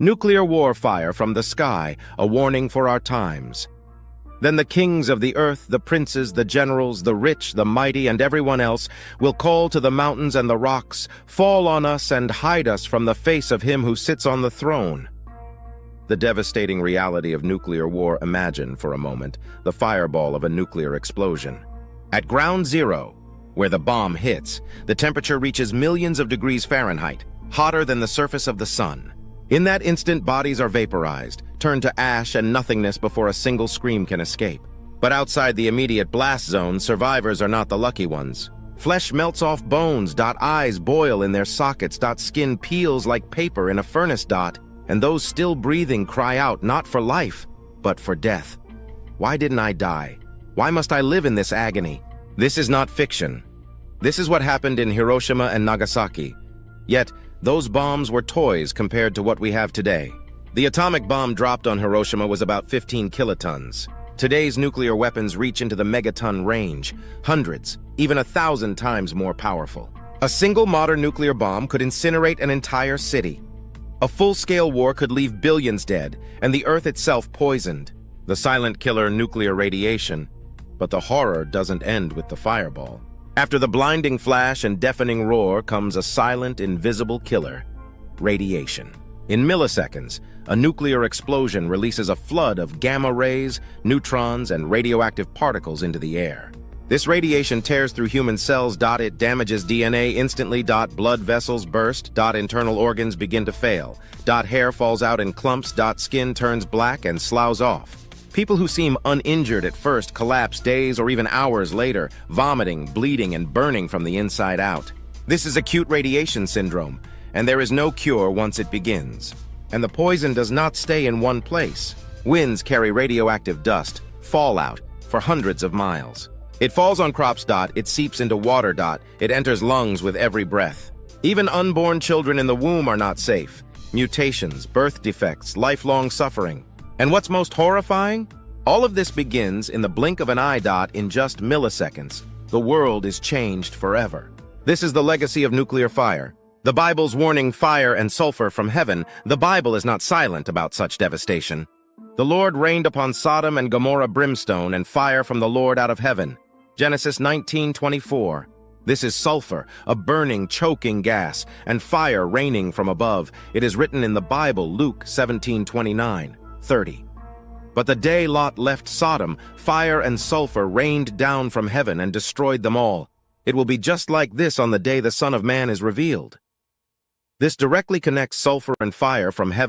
Nuclear warfare from the sky, a warning for our times. Then the kings of the earth, the princes, the generals, the rich, the mighty, and everyone else will call to the mountains and the rocks, "Fall on us and hide us from the face of him who sits on the throne." The devastating reality of nuclear war. Imagine, for a moment, the fireball of a nuclear explosion. At ground zero, where the bomb hits, the temperature reaches millions of degrees Fahrenheit, hotter than the surface of the sun. In that instant, bodies are vaporized, turned to ash and nothingness before a single scream can escape. But outside the immediate blast zone, survivors are not the lucky ones. Flesh melts off bones. Eyes boil in their sockets. Skin peels like paper in a furnace. And those still breathing cry out not for life, but for death. Why didn't I die? Why must I live in this agony? This is not fiction. This is what happened in Hiroshima and Nagasaki. Yet, those bombs were toys compared to what we have today. The atomic bomb dropped on Hiroshima was about 15 kilotons. Today's nuclear weapons reach into the megaton range, hundreds, even 1,000 times more powerful. A single modern nuclear bomb could incinerate an entire city. A full-scale war could leave billions dead, and the Earth itself poisoned. The silent killer, nuclear radiation. But the horror doesn't end with the fireball. After the blinding flash and deafening roar comes a silent, invisible killer: radiation. In milliseconds, a nuclear explosion releases a flood of gamma rays, neutrons, and radioactive particles into the air. This radiation tears through human cells. It damages DNA instantly. Blood vessels burst. Internal organs begin to fail. Hair falls out in clumps. Skin turns black and sloughs off. People who seem uninjured at first collapse days or even hours later, vomiting, bleeding, and burning from the inside out. This is acute radiation syndrome, and there is no cure once it begins. And the poison does not stay in one place. Winds carry radioactive dust, fallout, for hundreds of miles. It falls on crops. It seeps into water. It enters lungs with every breath. Even unborn children in the womb are not safe. Mutations, birth defects, lifelong suffering. And what's most horrifying? All of this begins in the blink of an eye. In just milliseconds, the world is changed forever. This is the legacy of nuclear fire. The Bible's warning fire and sulfur from heaven. The Bible is not silent about such devastation. The Lord rained upon Sodom and Gomorrah brimstone and fire from the Lord out of heaven. Genesis 19:24. This is sulfur, a burning, choking gas, and fire raining from above. It is written in the Bible, Luke 17:29-30. But the day Lot left Sodom, fire and sulfur rained down from heaven and destroyed them all. It will be just like this on the day the Son of Man is revealed. This directly connects sulfur and fire from heaven